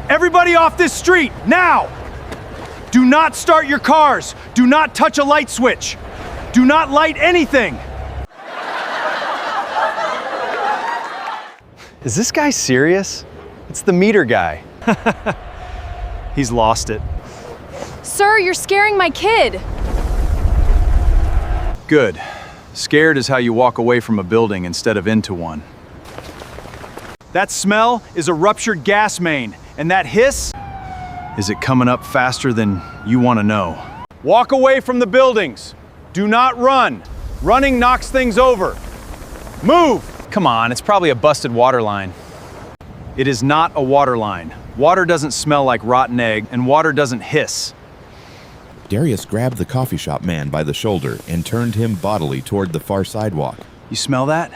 Everybody off this street, now! Do not start your cars. Do not touch a light switch. Do not light anything. Is this guy serious? It's the meter guy. He's lost it. Sir, you're scaring my kid. Good. Scared is how you walk away from a building instead of into one. That smell is a ruptured gas main, and that hiss, is it coming up faster than you want to know? Walk away from the buildings. Do not run. Running knocks things over. Move! Come on, it's probably a busted water line. It is not a water line. Water doesn't smell like rotten egg, and water doesn't hiss. Darius grabbed the coffee shop man by the shoulder and turned him bodily toward the far sidewalk. You smell that?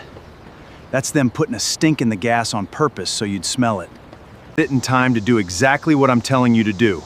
That's them putting a stink in the gas on purpose so you'd smell it. It in time to do exactly what I'm telling you to do.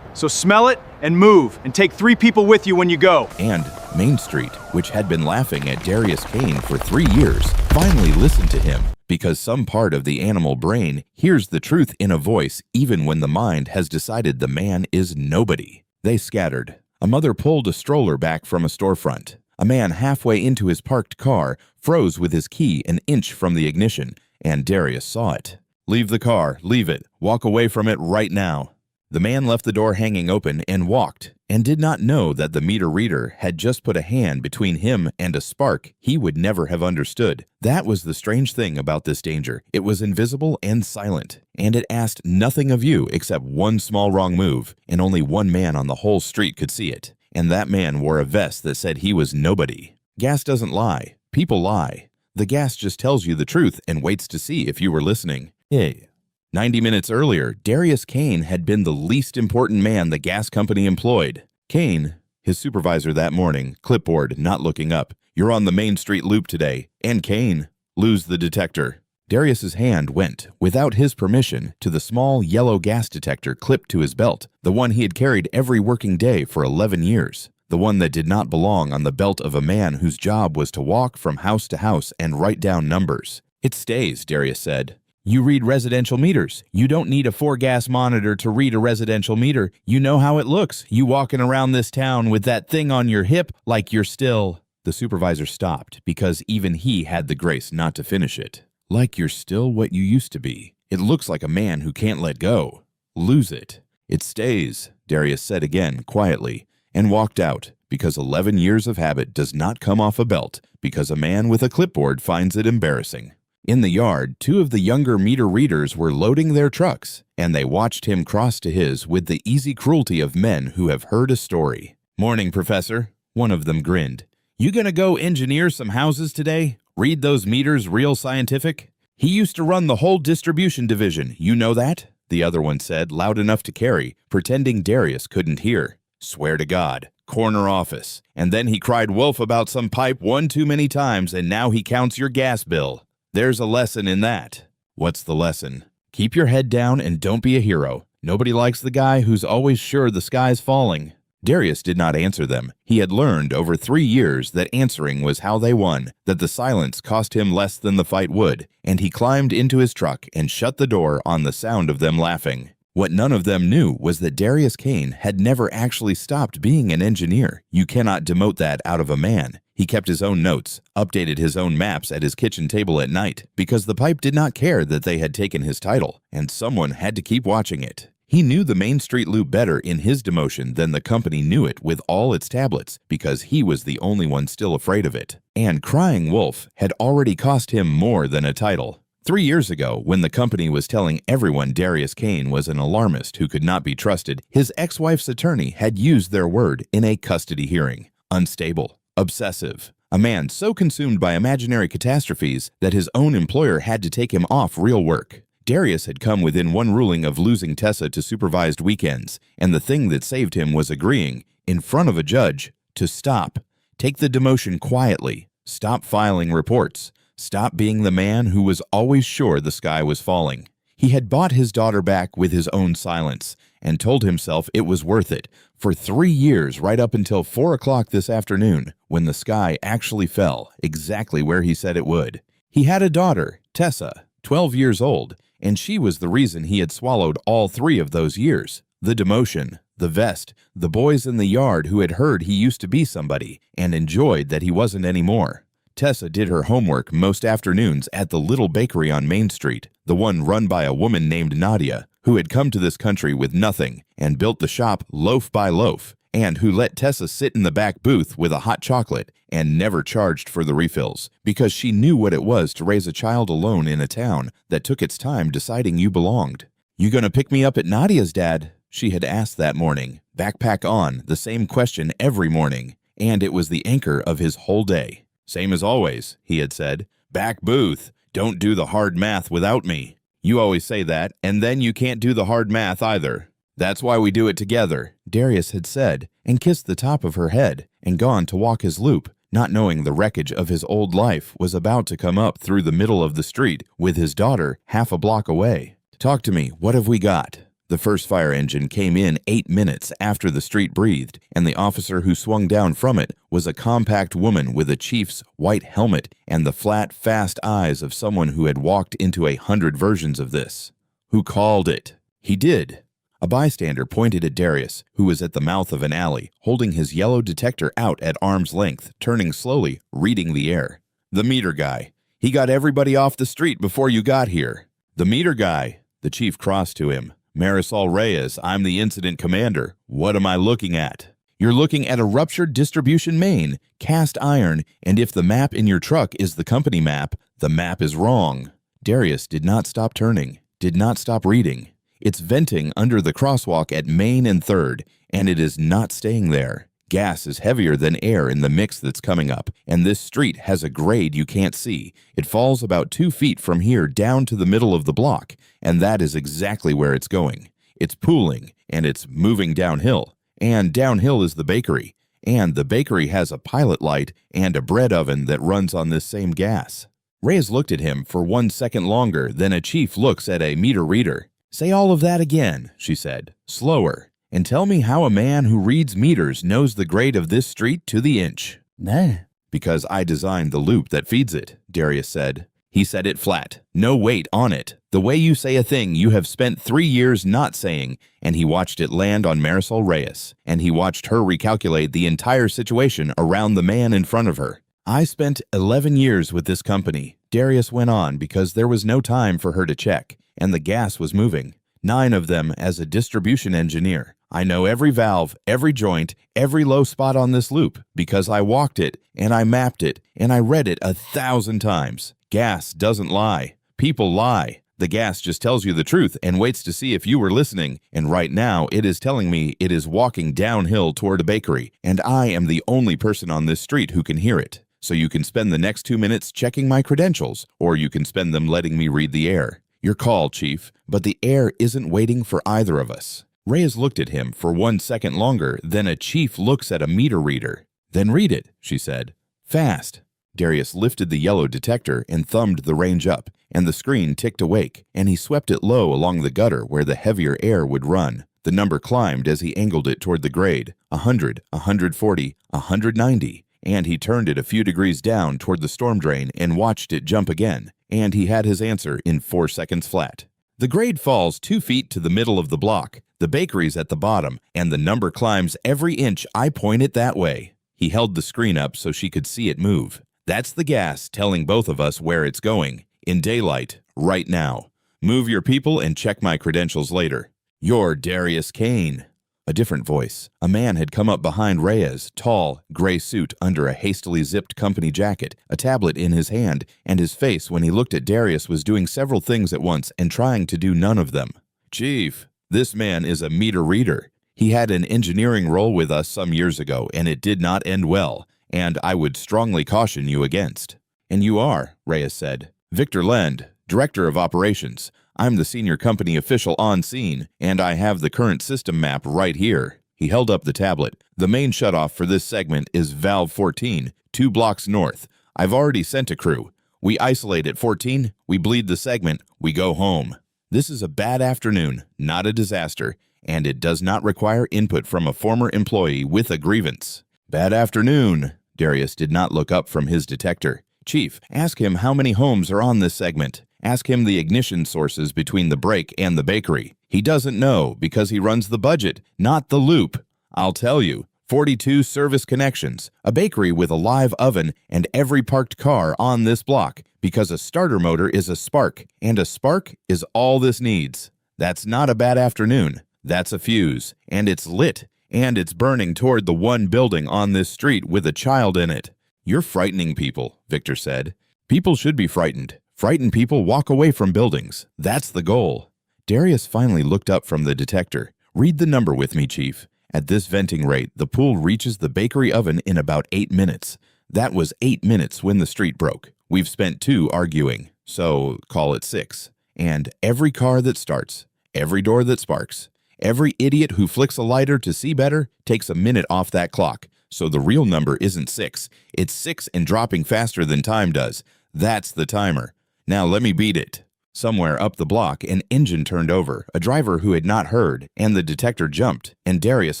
So smell it and move, and take 3 people with you when you go. And Main Street, which had been laughing at Darius Kane for 3 years, finally listened to him, because some part of the animal brain hears the truth in a voice even when the mind has decided the man is nobody. They scattered. A mother pulled a stroller back from a storefront. A man halfway into his parked car froze with his key an inch from the ignition, and Darius saw it. "Leave the car, leave it, walk away from it right now." The man left the door hanging open and walked, and did not know that the meter reader had just put a hand between him and a spark he would never have understood. That was the strange thing about this danger. It was invisible and silent, and it asked nothing of you except one small wrong move, and only one man on the whole street could see it. And that man wore a vest that said he was nobody. Gas doesn't lie. People lie. The gas just tells you the truth and waits to see if you were listening. Hey. 90 minutes earlier, Darius Kane had been the least important man the gas company employed. Kane, his supervisor that morning, clipboard, not looking up. "You're on the Main Street loop today." And Kane, "Lose the detector." Darius's hand went, without his permission, to the small yellow gas detector clipped to his belt, the one he had carried every working day for 11 years. The one that did not belong on the belt of a man whose job was to walk from house to house and write down numbers. "It stays," Darius said. "You read residential meters. You don't need a 4-gas monitor to read a residential meter. You know how it looks. You walking around this town with that thing on your hip like you're still—" The supervisor stopped because even he had the grace not to finish it. "Like you're still what you used to be. It looks like a man who can't let go. Lose it." "It stays," Darius said again quietly, and walked out, because 11 years of habit does not come off a belt because a man with a clipboard finds it embarrassing. In the yard, 2 of the younger meter readers were loading their trucks, and they watched him cross to his with the easy cruelty of men who have heard a story. "Morning, Professor." One of them grinned. "You gonna go engineer some houses today? Read those meters real scientific?" "He used to run the whole distribution division, you know that?" the other one said, loud enough to carry, pretending Darius couldn't hear. "Swear to God. Corner office. And then he cried wolf about some pipe one too many times, and now he counts your gas bill. There's a lesson in that." "What's the lesson?" "Keep your head down and don't be a hero. Nobody likes the guy who's always sure the sky's falling." Darius did not answer them. He had learned over 3 years that answering was how they won, that the silence cost him less than the fight would, and he climbed into his truck and shut the door on the sound of them laughing. What none of them knew was that Darius Kane had never actually stopped being an engineer. You cannot demote that out of a man. He kept his own notes, updated his own maps at his kitchen table at night, because the pipe did not care that they had taken his title, and someone had to keep watching it. He knew the Main Street loop better in his demotion than the company knew it with all its tablets, because he was the only one still afraid of it. And crying wolf had already cost him more than a title. 3 years ago, when the company was telling everyone Darius Kane was an alarmist who could not be trusted, his ex-wife's attorney had used their word in a custody hearing. Unstable. Obsessive. A man so consumed by imaginary catastrophes that his own employer had to take him off real work. Darius had come within one ruling of losing Tessa to supervised weekends, and the thing that saved him was agreeing, in front of a judge, to stop. Take the demotion quietly. Stop filing reports. Stop being the man who was always sure the sky was falling. He had bought his daughter back with his own silence, and told himself it was worth it, for 3 years right up until 4 o'clock this afternoon, when the sky actually fell, exactly where he said it would. He had a daughter, Tessa, 12 years old, and she was the reason he had swallowed all 3 of those years. The demotion, the vest, the boys in the yard who had heard he used to be somebody and enjoyed that he wasn't anymore. Tessa did her homework most afternoons at the little bakery on Main Street, the one run by a woman named Nadia, who had come to this country with nothing and built the shop loaf by loaf, and who let Tessa sit in the back booth with a hot chocolate and never charged for the refills, because she knew what it was to raise a child alone in a town that took its time deciding you belonged. "You gonna pick me up at Nadia's, Dad?" she had asked that morning, backpack on, the same question every morning, and it was the anchor of his whole day. "Same as always," he had said. "Back booth. Don't do the hard math without me. You always say that, and then you can't do the hard math either. That's why we do it together," Darius had said, and kissed the top of her head, and gone to walk his loop, not knowing the wreckage of his old life was about to come up through the middle of the street with his daughter half a block away. "Talk to me. What have we got?" The first fire engine came in 8 minutes after the street breathed, and the officer who swung down from it was a compact woman with a chief's white helmet and the flat, fast eyes of someone who had walked into 100 versions of this. "Who called it?" "He did." A bystander pointed at Darius, who was at the mouth of an alley, holding his yellow detector out at arm's length, turning slowly, reading the air. "The meter guy. He got everybody off the street before you got here." "The meter guy." The chief crossed to him. "Marisol Reyes, I'm the incident commander. What am I looking at?" "You're looking at a ruptured distribution main, cast iron, and if the map in your truck is the company map, the map is wrong." Darius did not stop turning, did not stop reading. "It's venting under the crosswalk at Main and 3rd, and it is not staying there. Gas is heavier than air in the mix that's coming up, and this street has a grade you can't see. It falls about 2 feet from here down to the middle of the block, and that is exactly where it's going. It's pooling, and it's moving downhill, and downhill is the bakery, and the bakery has a pilot light and a bread oven that runs on this same gas." Reyes looked at him for 1 second longer than a chief looks at a meter reader. "Say all of that again," she said, slower, "and tell me how a man who reads meters knows the grade of this street to the inch." "Nah." "Because I designed the loop that feeds it," Darius said. He said it flat, no weight on it. The way you say a thing you have spent 3 years not saying, and he watched it land on Marisol Reyes, and he watched her recalculate the entire situation around the man in front of her. "I spent 11 years with this company," Darius went on because there was no time for her to check, and the gas was moving. 9 of them as a distribution engineer. I know every valve, every joint, every low spot on this loop because I walked it, and I mapped it, and I read it 1,000 times. Gas doesn't lie. People lie. The gas just tells you the truth and waits to see if you were listening, and right now it is telling me it is walking downhill toward a bakery, and I am the only person on this street who can hear it. So you can spend the next 2 minutes checking my credentials, or you can spend them letting me read the air. Your call, Chief, but the air isn't waiting for either of us." Reyes looked at him for 1 second longer than a chief looks at a meter reader. "Then read it," she said. "Fast." Darius lifted the yellow detector and thumbed the range up, and the screen ticked awake, and he swept it low along the gutter where the heavier air would run. The number climbed as he angled it toward the grade, 100, 140, 190, and he turned it a few degrees down toward the storm drain and watched it jump again, and he had his answer in 4 seconds flat. "The grade falls 2 feet to the middle of the block. The bakery's at the bottom, and the number climbs every inch I point it that way." He held the screen up so she could see it move. "That's the gas telling both of us where it's going, in daylight, right now. Move your people and check my credentials later. You're Darius Kane." A different voice. A man had come up behind Reyes, tall, gray suit under a hastily zipped company jacket, a tablet in his hand, and his face when he looked at Darius was doing several things at once and trying to do none of them. "Chief, this man is a meter reader. He had an engineering role with us some years ago, and it did not end well, and I would strongly caution you against." "And you are," Reyes said. "Victor Lend, Director of Operations. I'm the senior company official on scene, and I have the current system map right here." He held up the tablet. "The main shutoff for this segment is valve 14, 2 blocks north. I've already sent a crew. We isolate at 14, we bleed the segment, we go home. This is a bad afternoon, not a disaster, and it does not require input from a former employee with a grievance." "Bad afternoon." Darius did not look up from his detector. "Chief, ask him how many homes are on this segment. Ask him the ignition sources between the brake and the bakery. He doesn't know because he runs the budget, not the loop. I'll tell you. 42 service connections, a bakery with a live oven, and every parked car on this block, because a starter motor is a spark, and a spark is all this needs. That's not a bad afternoon. That's a fuse, and it's lit, and it's burning toward the one building on this street with a child in it. You're frightening people, Victor said. People should be frightened. Frightened people walk away from buildings. That's the goal. Darius finally looked up from the detector. Read the number with me, Chief. At this venting rate, the pool reaches the bakery oven in about 8 minutes. That was 8 minutes when the street broke. We've spent 2 arguing, so call it 6. And every car that starts, every door that sparks, every idiot who flicks a lighter to see better takes a minute off that clock. So the real number isn't 6. It's 6 and dropping faster than time does. That's the timer. Now let me beat it. Somewhere up the block, an engine turned over, a driver who had not heard, and the detector jumped, and Darius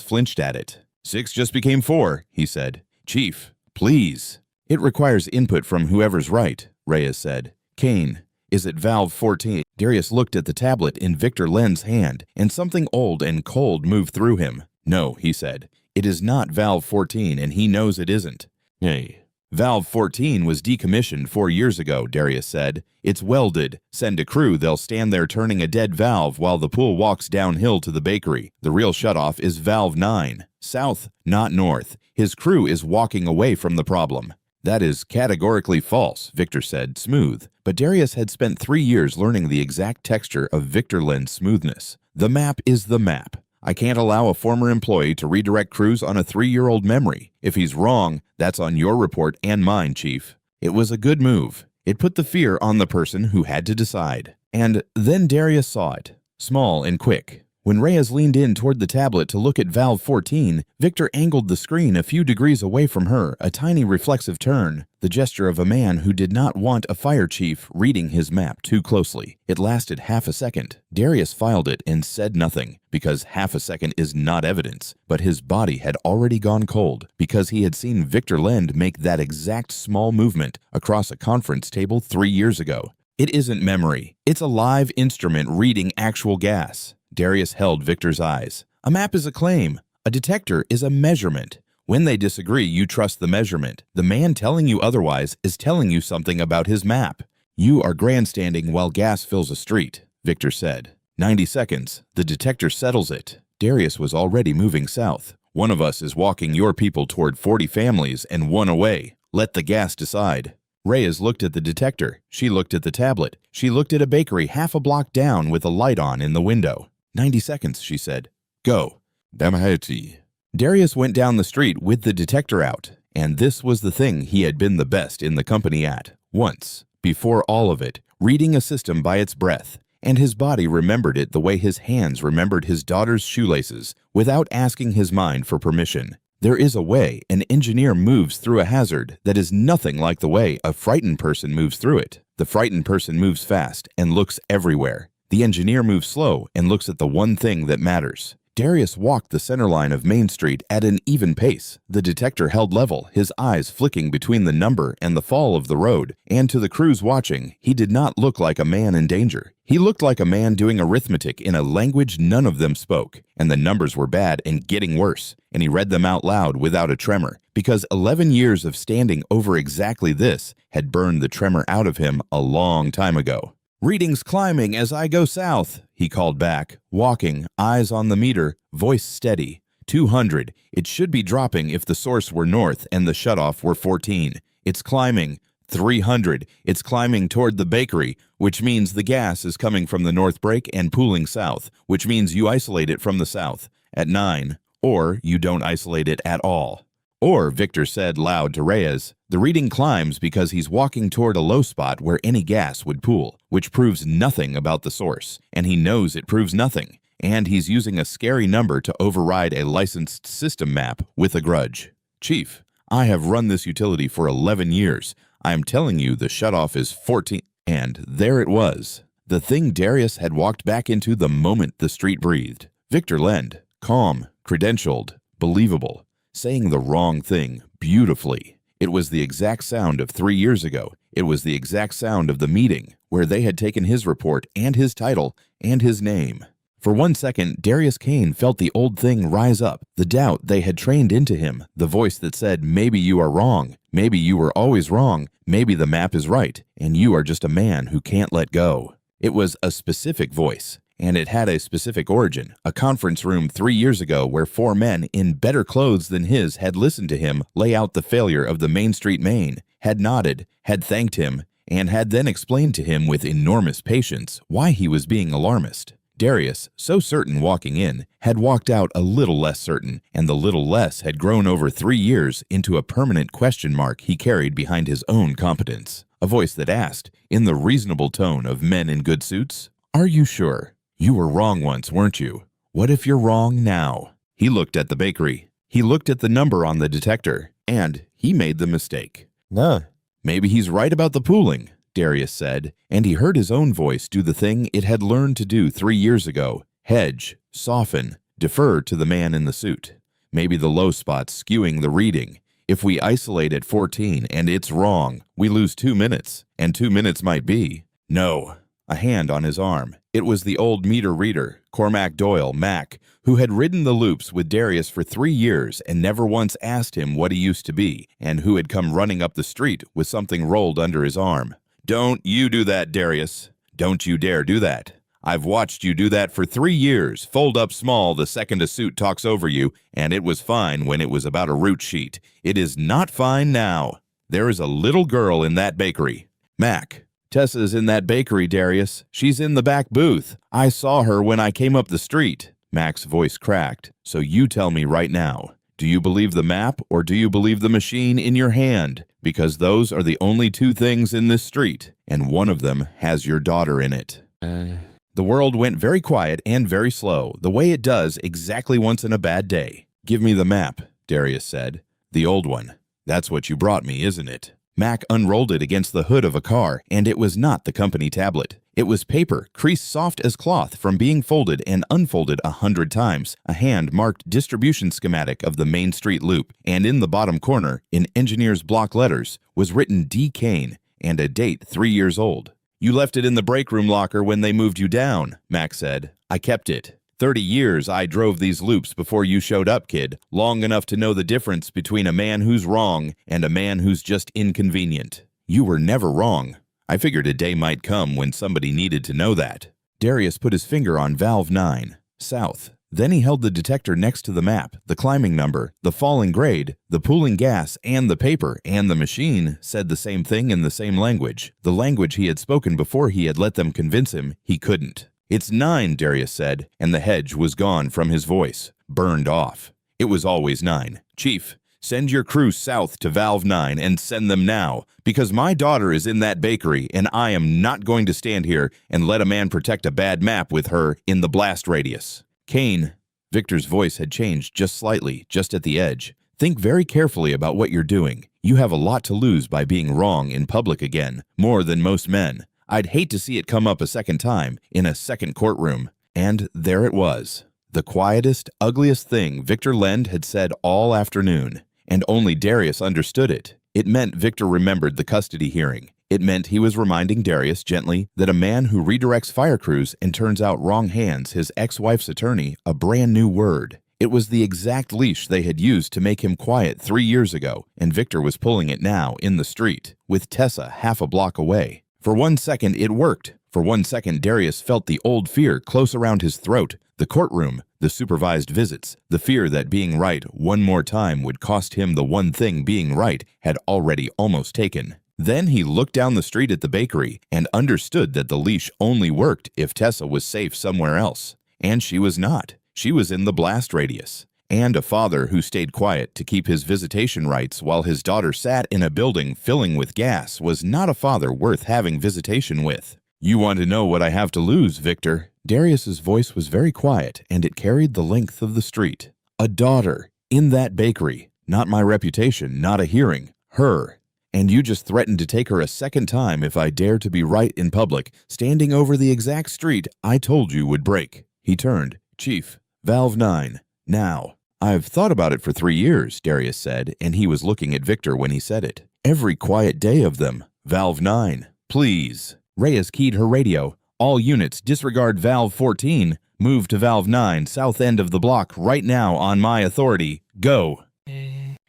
flinched at it. 6 just became 4, he said. Chief, please. It requires input from whoever's right, Reyes said. Kane, is it valve 14? Darius looked at the tablet in Victor Len's hand, and something old and cold moved through him. No, he said. It is not valve 14, and he knows it isn't. Hey. Valve 14 was decommissioned 4 years ago, Darius said. It's welded. Send a crew, they'll stand there turning a dead valve while the pool walks downhill to the bakery. The real shutoff is valve 9. South, not north. His crew is walking away from the problem. That is categorically false, Victor said, smooth. But Darius had spent 3 years learning the exact texture of Victor Len's smoothness. The map is the map. I can't allow a former employee to redirect crews on a 3-year-old memory. If he's wrong, that's on your report and mine, Chief. It was a good move. It put the fear on the person who had to decide. And then Darius saw it, small and quick. When Reyes leaned in toward the tablet to look at valve 14, Victor angled the screen a few degrees away from her, a tiny reflexive turn, the gesture of a man who did not want a fire chief reading his map too closely. It lasted half a second. Darius filed it and said nothing, because half a second is not evidence, but his body had already gone cold, because he had seen Victor Lend make that exact small movement across a conference table 3 years ago. It isn't memory. It's a live instrument reading actual gas. Darius held Victor's eyes. A map is a claim. A detector is a measurement. When they disagree, you trust the measurement. The man telling you otherwise is telling you something about his map. You are grandstanding while gas fills a street, Victor said. 90 seconds. The detector settles it. Darius was already moving south. One of us is walking your people toward 40 families and 1 away. Let the gas decide. Reyes looked at the detector. She looked at the tablet. She looked at a bakery half a block down with a light on in the window. 90 seconds, she said. Go. Damahati. Darius went down the street with the detector out, and this was the thing he had been the best in the company at. Once, before all of it, reading a system by its breath, and his body remembered it the way his hands remembered his daughter's shoelaces, without asking his mind for permission. There is a way an engineer moves through a hazard that is nothing like the way a frightened person moves through it. The frightened person moves fast and looks everywhere. The engineer moves slow and looks at the one thing that matters. Darius walked the center line of Main Street at an even pace. The detector held level, his eyes flicking between the number and the fall of the road, and to the crews watching, he did not look like a man in danger. He looked like a man doing arithmetic in a language none of them spoke, and the numbers were bad and getting worse, and he read them out loud without a tremor, because 11 years of standing over exactly this had burned the tremor out of him a long time ago. Readings climbing as I go south, he called back, walking, eyes on the meter, voice steady. 200. It should be dropping if the source were north and the shutoff were 14. It's climbing. 300. It's climbing toward the bakery, which means the gas is coming from the north break and pooling south, which means you isolate it from the south at 9, or you don't isolate it at all. Or, Victor said loud to Reyes, the reading climbs because he's walking toward a low spot where any gas would pool, which proves nothing about the source, and he knows it proves nothing, and he's using a scary number to override a licensed system map with a grudge. Chief, I have run this utility for 11 years. I am telling you the shutoff is 14, and there it was. The thing Darius had walked back into the moment the street breathed. Victor Lend, calm, credentialed, believable. Saying the wrong thing beautifully. It was the exact sound of 3 years ago. It was the exact sound of the meeting, where they had taken his report and his title and his name. For 1 second, Darius Kane felt the old thing rise up, the doubt they had trained into him, the voice that said, maybe you are wrong, maybe you were always wrong, maybe the map is right, and you are just a man who can't let go. It was a specific voice, and it had a specific origin, a conference room 3 years ago where 4 men in better clothes than his had listened to him lay out the failure of the Main Street Maine, had nodded, had thanked him, and had then explained to him with enormous patience why he was being alarmist. Darius, so certain walking in, had walked out a little less certain, and the little less had grown over 3 years into a permanent question mark he carried behind his own competence. A voice that asked, in the reasonable tone of men in good suits, "Are you sure? You were wrong once, weren't you? What if you're wrong now?" He looked at the bakery. He looked at the number on the detector, and he made the mistake. "Nah, maybe he's right about the pooling," Darius said, and he heard his own voice do the thing it had learned to do 3 years ago: hedge, soften, defer to the man in the suit. Maybe the low spot's skewing the reading. If we isolate at 14 and it's wrong, we lose 2 minutes, and 2 minutes might be. No. A hand on his arm. It was the old meter reader, Cormac Doyle, Mac, who had ridden the loops with Darius for 3 years and never once asked him what he used to be, and who had come running up the street with something rolled under his arm. "Don't you do that, Darius. Don't you dare do that. I've watched you do that for 3 years, fold up small the second a suit talks over you, and it was fine when it was about a route sheet. It is not fine now. There is a little girl in that bakery." "Mac, Tessa's in that bakery, Darius. She's in the back booth. I saw her when I came up the street." Mac's voice cracked. "So you tell me right now, do you believe the map or do you believe the machine in your hand? Because those are the only 2 things in this street, and one of them has your daughter in it." The world went very quiet and very slow, the way it does exactly once in a bad day. "Give me the map," Darius said. "The old one. That's what you brought me, isn't it?" Mac unrolled it against the hood of a car, and it was not the company tablet. It was paper, creased soft as cloth from being folded and unfolded 100 times, a hand-marked distribution schematic of the Main Street Loop, and in the bottom corner, in engineer's block letters, was written D. Kane, and a date 3 years old. "You left it in the break room locker when they moved you down," Mac said. "I kept it. 30 years I drove these loops before you showed up, kid, long enough to know the difference between a man who's wrong and a man who's just inconvenient. You were never wrong. I figured a day might come when somebody needed to know that." Darius put his finger on valve 9, south. Then he held the detector next to the map, the climbing number, the falling grade, the pooling gas, and the paper, and the machine said the same thing in the same language, the language he had spoken before he had let them convince him he couldn't. "It's 9, Darius said, and the hedge was gone from his voice, burned off. "It was always 9. Chief, send your crew south to valve 9 and send them now, because my daughter is in that bakery and I am not going to stand here and let a man protect a bad map with her in the blast radius." "Kane," Victor's voice had changed just slightly, just at the edge. "Think very carefully about what you're doing. You have a lot to lose by being wrong in public again, more than most men. I'd hate to see it come up a second time, in a second courtroom." And there it was. The quietest, ugliest thing Victor Lend had said all afternoon. And only Darius understood it. It meant Victor remembered the custody hearing. It meant he was reminding Darius gently that a man who redirects fire crews and turns out wrong hands his ex-wife's attorney a brand new word. It was the exact leash they had used to make him quiet 3 years ago, and Victor was pulling it now in the street, with Tessa half a block away. For 1 second it worked. For 1 second Darius felt the old fear close around his throat, the courtroom, the supervised visits, the fear that being right one more time would cost him the one thing being right had already almost taken. Then he looked down the street at the bakery and understood that the leash only worked if Tessa was safe somewhere else. And she was not. She was in the blast radius. And a father who stayed quiet to keep his visitation rights while his daughter sat in a building filling with gas was not a father worth having visitation with. "You want to know what I have to lose, Victor?" Darius's voice was very quiet, and it carried the length of the street. "A daughter, in that bakery. Not my reputation, not a hearing. Her. And you just threatened to take her a second time if I dare to be right in public, standing over the exact street I told you would break." He turned. "Chief, valve 9. Now." "I've thought about it for 3 years, Darius said, and he was looking at Victor when he said it. "Every quiet day of them. Valve 9, please. Reyes keyed her radio. All units disregard Valve 14. Move to Valve 9, south end of the block right now on my authority. Go.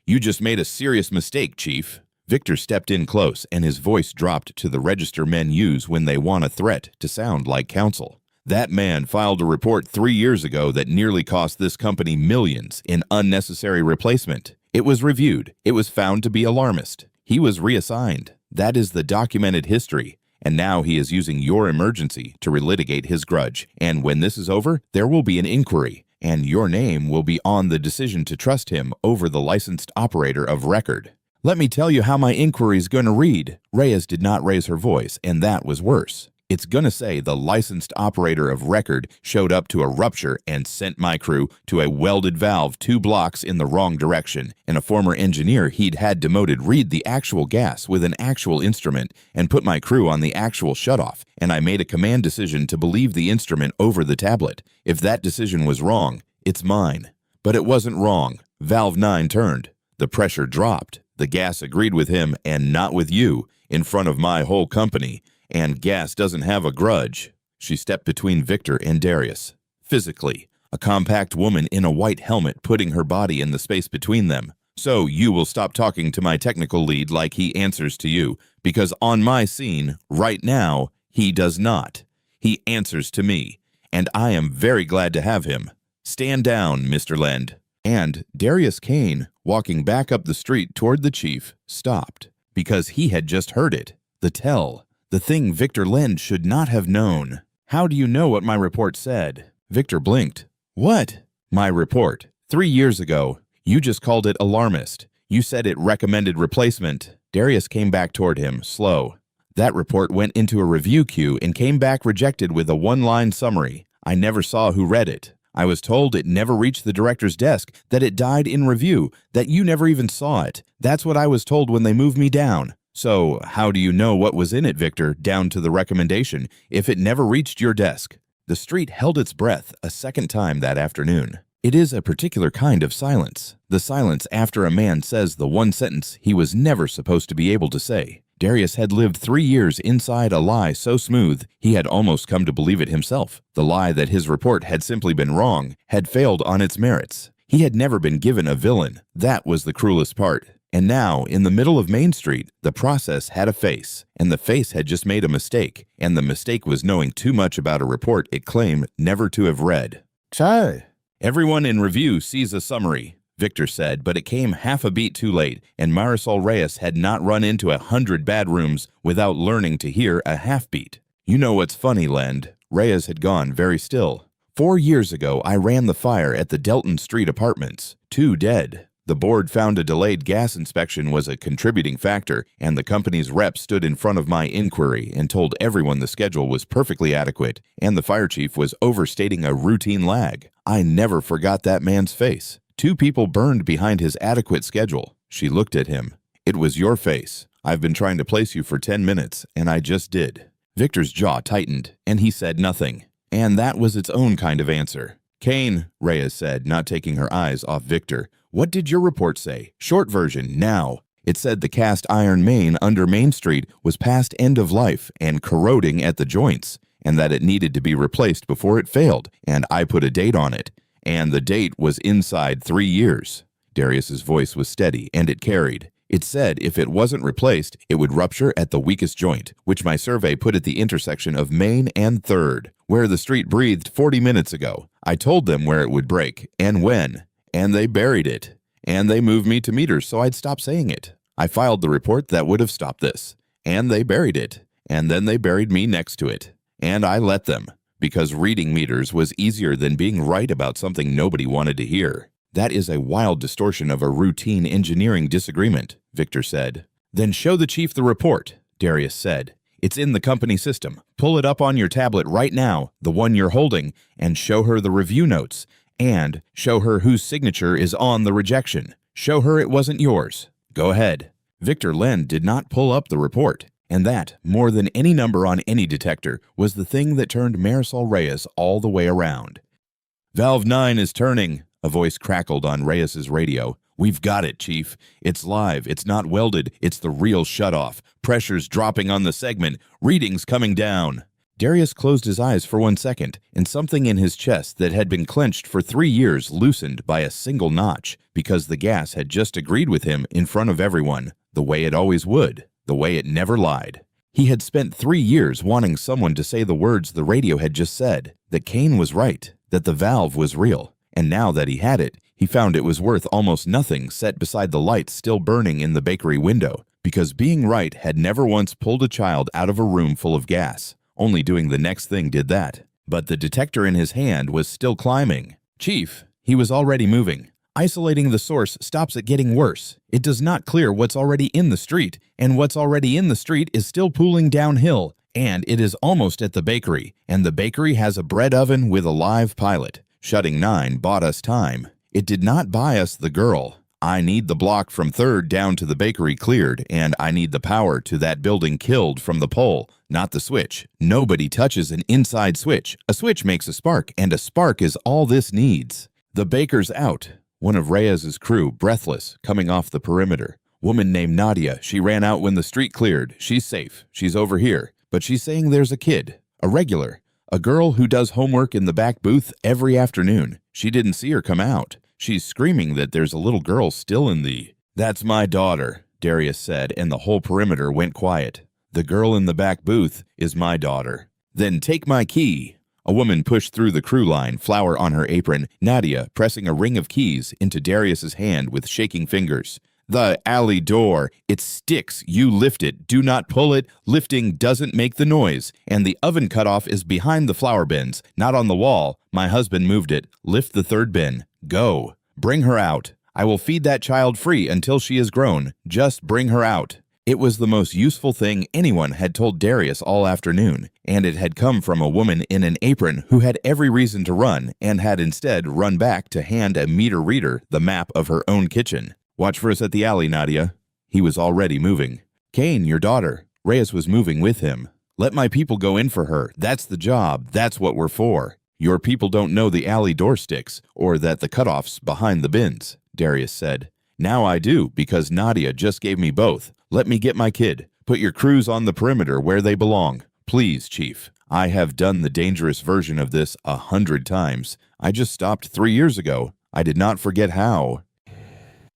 You just made a serious mistake, Chief. Victor stepped in close, and his voice dropped to the register men use when they want a threat to sound like counsel. That man filed a report 3 years ago that nearly cost this company millions in unnecessary replacement. It was reviewed. It was found to be alarmist. He was reassigned. That is the documented history. And now he is using your emergency to relitigate his grudge. And when this is over, there will be an inquiry, and your name will be on the decision to trust him over the licensed operator of record. Let me tell you how my inquiry's gonna read. Reyes did not raise her voice, and that was worse. It's gonna say the licensed operator of record showed up to a rupture and sent my crew to a welded valve 2 blocks in the wrong direction, and a former engineer he'd had demoted read the actual gas with an actual instrument and put my crew on the actual shutoff, and I made a command decision to believe the instrument over the tablet. If that decision was wrong, it's mine. But it wasn't wrong. Valve 9 turned. The pressure dropped. The gas agreed with him and not with you, in front of my whole company. And gas doesn't have a grudge. She stepped between Victor and Darius. Physically, a compact woman in a white helmet putting her body in the space between them. So you will stop talking to my technical lead like he answers to you, because on my scene, right now, he does not. He answers to me, and I am very glad to have him. Stand down, Mr. Lend. And Darius Kane, walking back up the street toward the chief, stopped, because he had just heard it. The tell. The thing Victor Lend should not have known. How do you know what my report said? Victor blinked. What? My report. 3 years ago. You just called it alarmist. You said it recommended replacement. Darius came back toward him, slow. That report went into a review queue and came back rejected with a 1-line summary. I never saw who read it. I was told it never reached the director's desk, that it died in review, that you never even saw it. That's what I was told when they moved me down. So, how do you know what was in it, Victor, down to the recommendation, if it never reached your desk? The street held its breath a second time that afternoon. It is a particular kind of silence. The silence after a man says the one sentence he was never supposed to be able to say. Darius had lived 3 years inside a lie so smooth, he had almost come to believe it himself. The lie that his report had simply been wrong, had failed on its merits. He had never been given a villain. That was the cruelest part. And now, in the middle of Main Street, the process had a face, and the face had just made a mistake, and the mistake was knowing too much about a report it claimed never to have read. Chai. Everyone in review sees a summary, Victor said, but it came half a beat too late, and Marisol Reyes had not run into 100 bad rooms without learning to hear a half beat. You know what's funny, Lend? Reyes had gone very still. 4 years ago, I ran the fire at the Delton Street apartments. 2 dead. The board found a delayed gas inspection was a contributing factor, and the company's rep stood in front of my inquiry and told everyone the schedule was perfectly adequate, and the fire chief was overstating a routine lag. I never forgot that man's face. 2 people burned behind his adequate schedule. She looked at him. It was your face. I've been trying to place you for 10 minutes, and I just did. Victor's jaw tightened, and he said nothing. And that was its own kind of answer. Kane, Reyes said, not taking her eyes off Victor. What did your report say? Short version, now. It said the cast iron main under Main Street was past end of life and corroding at the joints, and that it needed to be replaced before it failed, and I put a date on it. And the date was inside 3 years. Darius's voice was steady, and it carried. It said if it wasn't replaced, it would rupture at the weakest joint, which my survey put at the intersection of Main and 3rd, where the street breathed 40 minutes ago. I told them where it would break, and when. And they buried it. And they moved me to meters so I'd stop saying it. I filed the report that would have stopped this. And they buried it. And then they buried me next to it. And I let them, because reading meters was easier than being right about something nobody wanted to hear. That is a wild distortion of a routine engineering disagreement, Victor said. Then show the chief the report, Darius said. It's in the company system. Pull it up on your tablet right now, the one you're holding, and show her the review notes. And show her whose signature is on the rejection. Show her it wasn't yours. Go ahead. Victor Lend did not pull up the report, and that, more than any number on any detector, was the thing that turned Marisol Reyes all the way around. Valve 9 is turning, a voice crackled on Reyes's radio. "We've got it, Chief. It's live. It's not welded. It's the real shutoff. Pressure's dropping on the segment. Readings coming down." Darius closed his eyes for 1 second, and something in his chest that had been clenched for 3 years loosened by a single notch, because the gas had just agreed with him in front of everyone, the way it always would, the way it never lied. He had spent 3 years wanting someone to say the words the radio had just said, that Kane was right, that the valve was real, and now that he had it, he found it was worth almost nothing set beside the light still burning in the bakery window, because being right had never once pulled a child out of a room full of gas. Only doing the next thing did that. But the detector in his hand was still climbing. "Chief," he was already moving. "Isolating the source stops it getting worse. It does not clear what's already in the street, and what's already in the street is still pooling downhill, and it is almost at the bakery, and the bakery has a bread oven with a live pilot. Shutting 9 bought us time. It did not buy us the girl. I need the block from 3rd down to the bakery cleared, and I need the power to that building killed from the pole, not the switch. Nobody touches an inside switch. A switch makes a spark, and a spark is all this needs. The baker's out." One of Reyes's crew, breathless, coming off the perimeter. "Woman named Nadia. She ran out when the street cleared. She's safe. She's over here. But she's saying there's a kid. A regular. A girl who does homework in the back booth every afternoon. She didn't see her come out. She's screaming that there's a little girl still in the—" "That's my daughter," Darius said, and the whole perimeter went quiet. "The girl in the back booth is my daughter." "Then take my key." A woman pushed through the crew line, flour on her apron, Nadia pressing a ring of keys into Darius's hand with shaking fingers. "The alley door. It sticks. You lift it. Do not pull it. Lifting doesn't make the noise. And the oven cutoff is behind the flour bins, not on the wall. My husband moved it. Lift the 3rd bin. Go. Bring her out. I will feed that child free until she is grown. Just bring her out." It was the most useful thing anyone had told Darius all afternoon, and it had come from a woman in an apron who had every reason to run and had instead run back to hand a meter reader the map of her own kitchen. "Watch for us at the alley, Nadia." He was already moving. "Kane, your daughter." Reyes was moving with him. "Let my people go in for her. That's the job. That's what we're for." "Your people don't know the alley door sticks, or that the cutoff's behind the bins," Darius said. "Now I do, because Nadia just gave me both. Let me get my kid. Put your crews on the perimeter where they belong. Please, Chief. I have done the dangerous version of this 100 times. I just stopped 3 years ago. I did not forget how."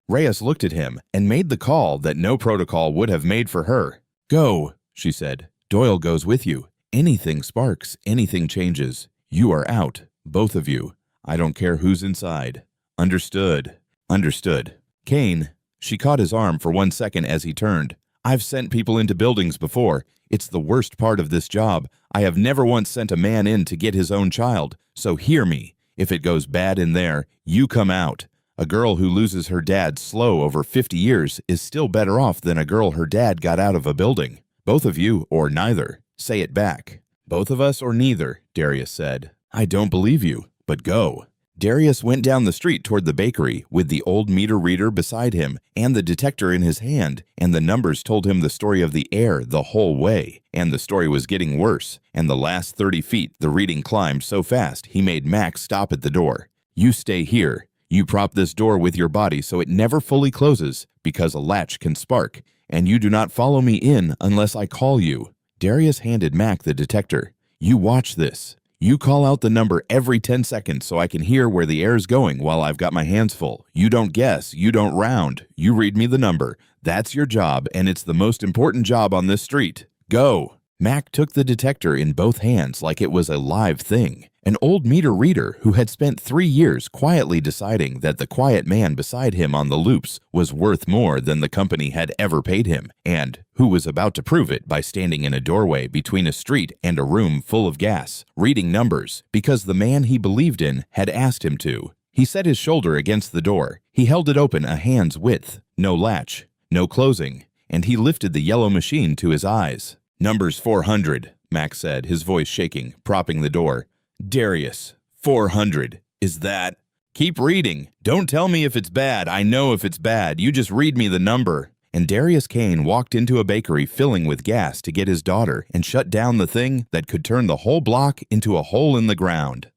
Reyes looked at him and made the call that no protocol would have made for her. "Go," she said. "Doyle goes with you. Anything sparks, anything changes. You are out, both of you. I don't care who's inside. Understood." "Understood." "Kane." She caught his arm for 1 second as he turned. "I've sent people into buildings before. It's the worst part of this job. I have never once sent a man in to get his own child. So hear me. If it goes bad in there, you come out. A girl who loses her dad slow over 50 years is still better off than a girl her dad got out of a building. Both of you, or neither. Say it back." "Both of us or neither," Darius said. "I don't believe you, but go." Darius went down the street toward the bakery with the old meter reader beside him and the detector in his hand, and the numbers told him the story of the air the whole way, and the story was getting worse, and the last 30 feet the reading climbed so fast he made Max stop at the door. "You stay here. You prop this door with your body so it never fully closes, because a latch can spark, and you do not follow me in unless I call you." Darius handed Mac the detector. "You watch this. You call out the number every 10 seconds so I can hear where the air's going while I've got my hands full. You don't guess. You don't round. You read me the number. That's your job, and it's the most important job on this street. Go." Mac took the detector in both hands like it was a live thing. An old meter reader who had spent 3 years quietly deciding that the quiet man beside him on the loops was worth more than the company had ever paid him, and who was about to prove it by standing in a doorway between a street and a room full of gas, reading numbers, because the man he believed in had asked him to. He set his shoulder against the door. He held it open a hand's width. No latch, no closing, and he lifted the yellow machine to his eyes. "Number's 400, Max said, his voice shaking, propping the door. "Darius, 400. Is that—" "Keep reading. Don't tell me if it's bad. I know if it's bad. You just read me the number." And Darius Kane walked into a bakery filling with gas to get his daughter and shut down the thing that could turn the whole block into a hole in the ground.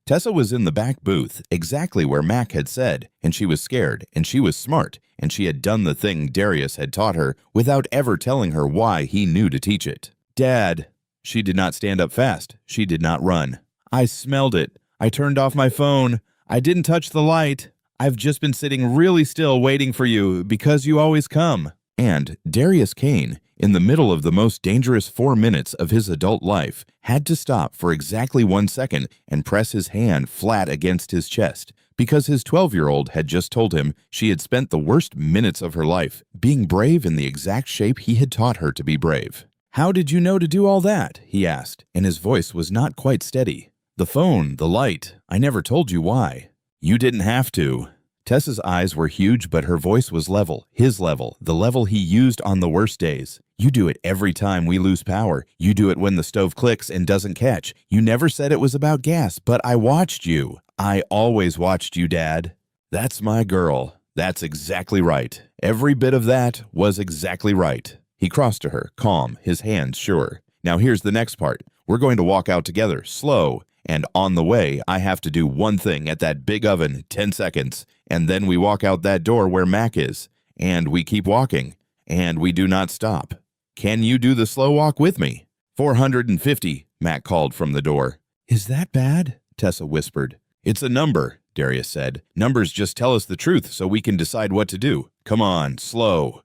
Tessa was in the back booth, exactly where Mac had said, and she was scared, and she was smart, and she had done the thing Darius had taught her without ever telling her why he knew to teach it. Dad. She did not stand up fast. She did not run. I smelled it. I turned off my phone. I didn't touch the light. I've just been sitting really still waiting for you because you always come. And Darius Kane, in the middle of the most dangerous 4 minutes of his adult life, had to stop for exactly 1 second and press his hand flat against his chest because his 12-year-old had just told him she had spent the worst minutes of her life being brave in the exact shape he had taught her to be brave. How did you know to do all that? He asked, and his voice was not quite steady. The phone, the light. I never told you why. You didn't have to. Tessa's eyes were huge, but her voice was level, his level, the level he used on the worst days. You do it every time we lose power. You do it when the stove clicks and doesn't catch. You never said it was about gas, but I watched you. I always watched you, Dad. That's my girl. That's exactly right. Every bit of that was exactly right. He crossed to her, calm, his hands sure. Now here's the next part. We're going to walk out together, slow. And on the way, I have to do one thing at that big oven, 10 seconds. And then we walk out that door where Mac is. And we keep walking. And we do not stop. Can you do the slow walk with me? 450, Mac called from the door. Is that bad? Tessa whispered. It's a number, Darius said. Numbers just tell us the truth so we can decide what to do. Come on, slow.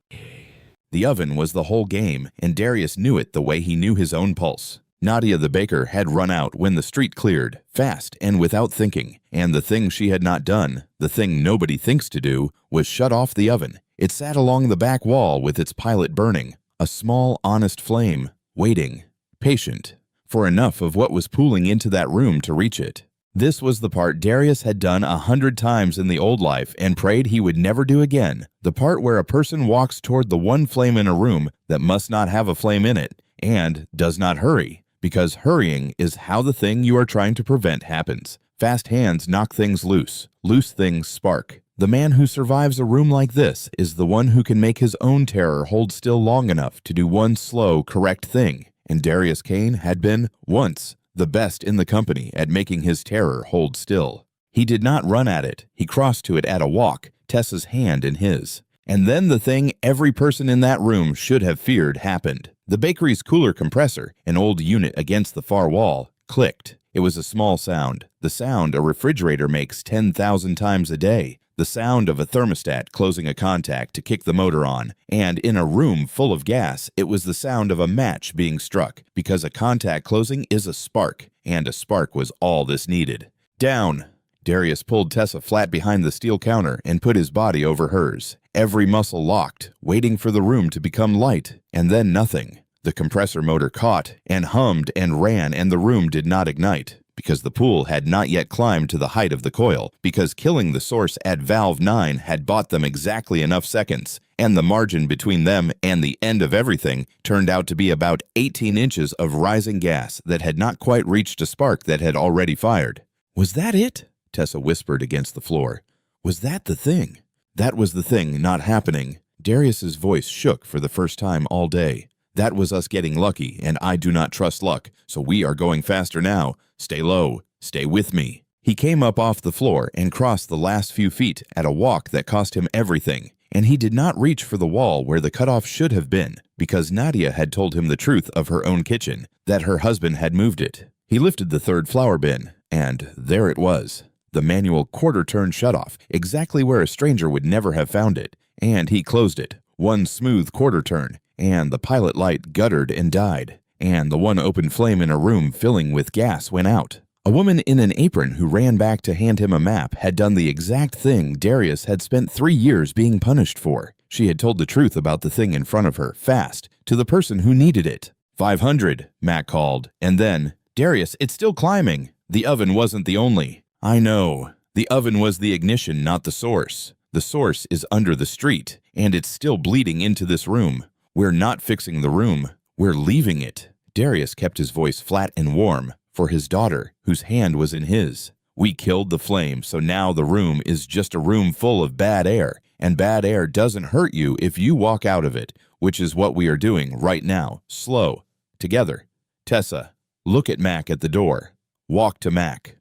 The oven was the whole game, and Darius knew it the way he knew his own pulse. Nadia the baker had run out when the street cleared, fast and without thinking, and the thing she had not done, the thing nobody thinks to do, was shut off the oven. It sat along the back wall with its pilot burning, a small, honest flame, waiting, patient, for enough of what was pooling into that room to reach it. This was the part Darius had done 100 times in the old life and prayed he would never do again, the part where a person walks toward the one flame in a room that must not have a flame in it, and does not hurry. Because hurrying is how the thing you are trying to prevent happens. Fast hands knock things loose. Loose things spark. The man who survives a room like this is the one who can make his own terror hold still long enough to do one slow, correct thing. And Darius Kane had been, once, the best in the company at making his terror hold still. He did not run at it. He crossed to it at a walk, Tessa's hand in his. And then the thing every person in that room should have feared happened. The bakery's cooler compressor, an old unit against the far wall, clicked. It was a small sound, the sound a refrigerator makes 10,000 times a day, the sound of a thermostat closing a contact to kick the motor on, and in a room full of gas, it was the sound of a match being struck, because a contact closing is a spark, and a spark was all this needed. Down! Darius pulled Tessa flat behind the steel counter and put his body over hers. Every muscle locked, waiting for the room to become light, and then nothing. The compressor motor caught and hummed and ran, and the room did not ignite, because the pool had not yet climbed to the height of the coil, because killing the source at valve 9 had bought them exactly enough seconds, and the margin between them and the end of everything turned out to be about 18 inches of rising gas that had not quite reached a spark that had already fired. Was that it? Tessa whispered against the floor. Was that the thing? That was the thing not happening. Darius's voice shook for the first time all day. That was us getting lucky, and I do not trust luck, so we are going faster now. Stay low. Stay with me. He came up off the floor and crossed the last few feet at a walk that cost him everything, and he did not reach for the wall where the cutoff should have been, because Nadia had told him the truth of her own kitchen, that her husband had moved it. He lifted the third flour bin, and there it was. The manual quarter-turn shutoff, exactly where a stranger would never have found it, and he closed it. One smooth quarter-turn, and the pilot light guttered and died, and the one open flame in a room filling with gas went out. A woman in an apron who ran back to hand him a map had done the exact thing Darius had spent 3 years being punished for. She had told the truth about the thing in front of her, fast, to the person who needed it. 500, Mac called, and then, Darius, it's still climbing. The oven wasn't the only. I know. The oven was the ignition, not the source. The source is under the street, and it's still bleeding into this room. We're not fixing the room. We're leaving it. Darius kept his voice flat and warm, for his daughter, whose hand was in his. We killed the flame, so now the room is just a room full of bad air, and bad air doesn't hurt you if you walk out of it, which is what we are doing right now, slow, together. Tessa, look at Mac at the door. Walk to Mac.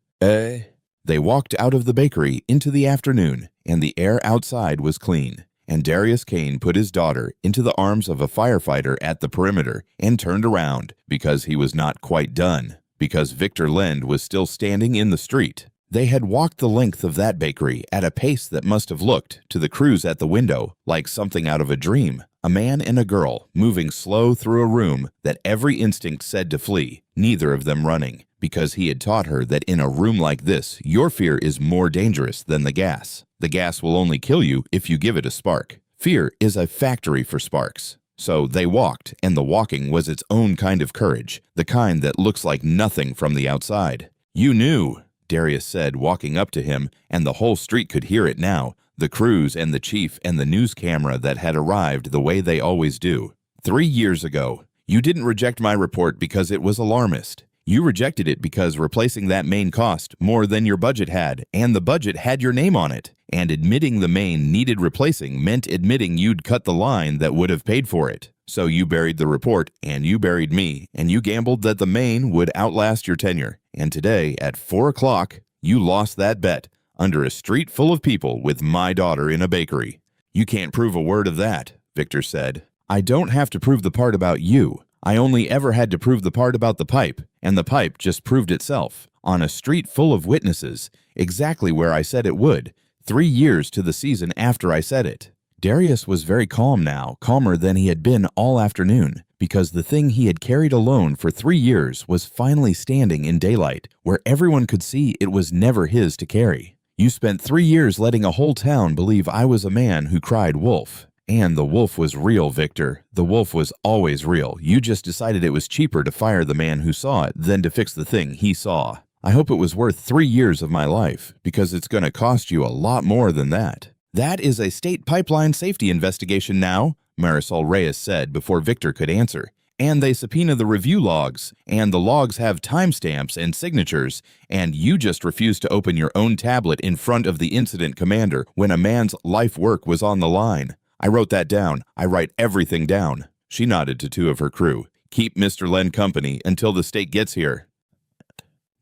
They walked out of the bakery into the afternoon, and the air outside was clean. And Darius Kane put his daughter into the arms of a firefighter at the perimeter and turned around because he was not quite done, because Victor Lend was still standing in the street. They had walked the length of that bakery at a pace that must have looked, to the crews at the window, like something out of a dream. A man and a girl moving slow through a room that every instinct said to flee, neither of them running, because he had taught her that in a room like this, your fear is more dangerous than the gas. The gas will only kill you if you give it a spark. Fear is a factory for sparks. So they walked, and the walking was its own kind of courage, the kind that looks like nothing from the outside. "You knew," Darius said, walking up to him, and the whole street could hear it now, the crews and the chief and the news camera that had arrived the way they always do. 3 years ago, you didn't reject my report because it was alarmist. You rejected it because replacing that main cost more than your budget had, and the budget had your name on it. And admitting the main needed replacing meant admitting you'd cut the line that would have paid for it. So you buried the report, and you buried me, and you gambled that the main would outlast your tenure. And today, at 4 o'clock, you lost that bet under a street full of people with my daughter in a bakery. You can't prove a word of that, Victor said. I don't have to prove the part about you. I only ever had to prove the part about the pipe, and the pipe just proved itself. On a street full of witnesses, exactly where I said it would, 3 years to the season after I said it. Darius was very calm now, calmer than he had been all afternoon, because the thing he had carried alone for 3 years was finally standing in daylight, where everyone could see it was never his to carry. You spent 3 years letting a whole town believe I was a man who cried wolf. And the wolf was real, Victor. The wolf was always real. You just decided it was cheaper to fire the man who saw it than to fix the thing he saw. I hope it was worth 3 years of my life, because it's going to cost you a lot more than that. That is a state pipeline safety investigation now, Marisol Reyes said before Victor could answer. And they subpoena the review logs, and the logs have timestamps and signatures, and you just refused to open your own tablet in front of the incident commander when a man's life work was on the line. I wrote that down. I write everything down. She nodded to 2 of her crew. Keep Mr. Len company until the state gets here.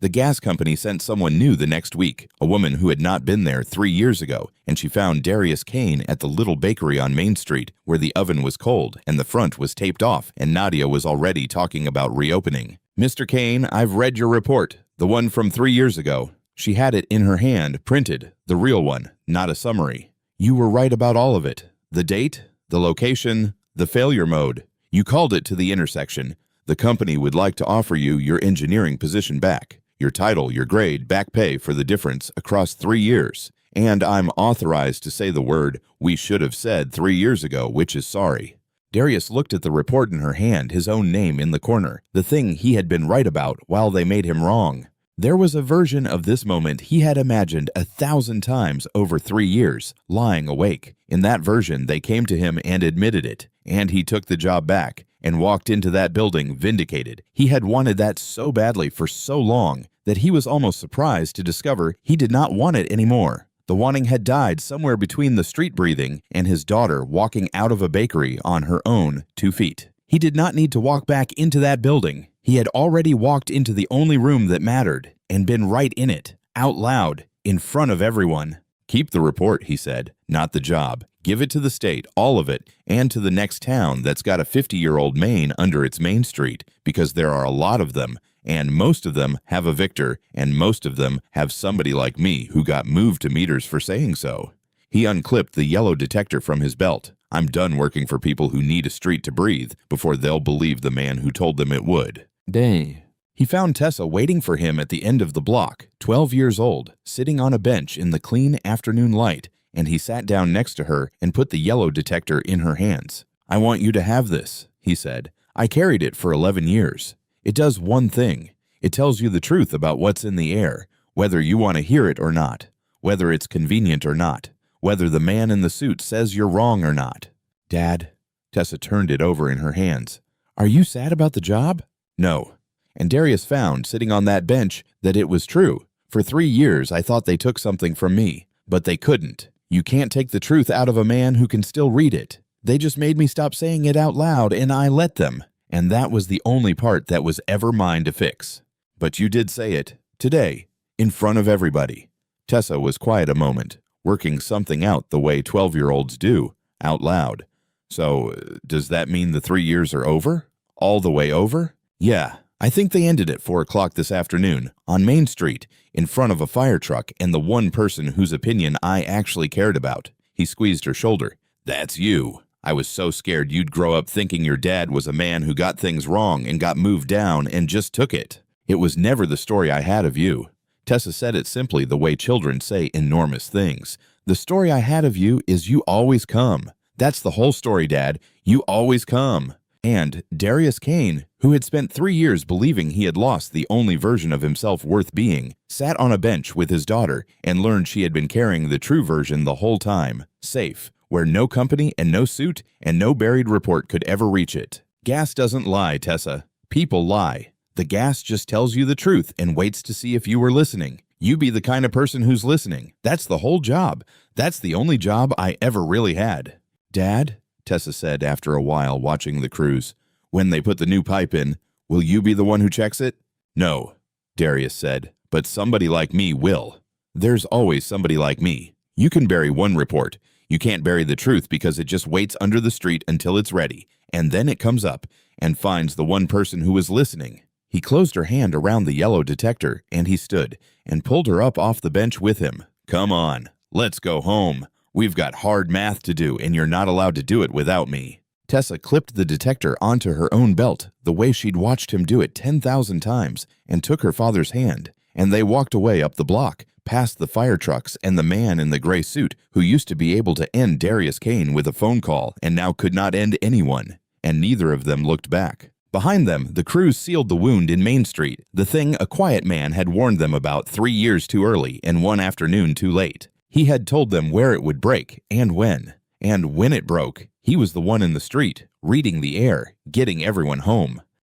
The gas company sent someone new the next week, a woman who had not been there 3 years ago, and she found Darius Kane at the little bakery on Main Street, where the oven was cold and the front was taped off, and Nadia was already talking about reopening. Mr. Kane, I've read your report, the one from 3 years ago. She had it in her hand, printed, the real one, not a summary. You were right about all of it. The date, the location, the failure mode. You called it to the intersection. The company would like to offer you your engineering position back. Your title, your grade, back pay for the difference across 3 years. And I'm authorized to say the word we should have said 3 years ago, which is sorry. Darius looked at the report in her hand, his own name in the corner, the thing he had been right about while they made him wrong. There was a version of this moment he had imagined 1,000 times over 3 years, lying awake. In that version, they came to him and admitted it, and he took the job back and walked into that building vindicated. He had wanted that so badly for so long that he was almost surprised to discover he did not want it anymore. The wanting had died somewhere between the street breathing and his daughter walking out of a bakery on her own 2 feet. He did not need to walk back into that building. He had already walked into the only room that mattered and been right in it, out loud, in front of everyone. Keep the report, he said, not the job. Give it to the state, all of it, and to the next town that's got a 50-year-old main under its main street, because there are a lot of them, and most of them have a Victor, and most of them have somebody like me who got moved to meters for saying so. He unclipped the yellow detector from his belt. I'm done working for people who need a street to breathe before they'll believe the man who told them it would. Day. He found Tessa waiting for him at the end of the block, 12 years old, sitting on a bench in the clean afternoon light, and he sat down next to her and put the yellow detector in her hands. I want you to have this, he said. I carried it for 11 years. It does one thing. It tells you the truth about what's in the air, whether you want to hear it or not, whether it's convenient or not, whether the man in the suit says you're wrong or not. Dad, Tessa turned it over in her hands. Are you sad about the job? No. And Darius found, sitting on that bench, that it was true. For 3 years, I thought they took something from me, but they couldn't. You can't take the truth out of a man who can still read it. They just made me stop saying it out loud, and I let them. And that was the only part that was ever mine to fix. But you did say it. Today. in front of everybody. Tessa was quiet a moment, working something out the way 12-year-olds do, out loud. So, does that mean the 3 years are over? All the way over? Yeah, I think they ended at 4 o'clock this afternoon, on Main Street, in front of a fire truck and the one person whose opinion I actually cared about. He squeezed her shoulder. That's you. I was so scared you'd grow up thinking your dad was a man who got things wrong and got moved down and just took it. It was never the story I had of you. Tessa said it simply the way children say enormous things. The story I had of you is you always come. That's the whole story, Dad. You always come. And Darius Kane, who had spent 3 years believing he had lost the only version of himself worth being, sat on a bench with his daughter and learned she had been carrying the true version the whole time, safe, where no company and no suit and no buried report could ever reach it. Gas doesn't lie, Tessa. People lie. The gas just tells you the truth and waits to see if you were listening. You be the kind of person who's listening. That's the whole job. That's the only job I ever really had. Dad, Tessa said after a while watching the crews, when they put the new pipe in, will you be the one who checks it? No, Darius said, but somebody like me will. There's always somebody like me. You can bury one report. You can't bury the truth because it just waits under the street until it's ready, and then it comes up and finds the one person who is listening. He closed her hand around the yellow detector, and he stood and pulled her up off the bench with him. Come on, let's go home. We've got hard math to do, and you're not allowed to do it without me. Tessa clipped the detector onto her own belt, the way she'd watched him do it 10,000 times, and took her father's hand, and they walked away up the block, past the fire trucks and the man in the gray suit who used to be able to end Darius Kane with a phone call and now could not end anyone, and neither of them looked back. Behind them, the crews sealed the wound in Main Street, the thing a quiet man had warned them about 3 years too early and 1 afternoon too late. He had told them where it would break and when it broke, he was the one in the street, reading the air, getting everyone home.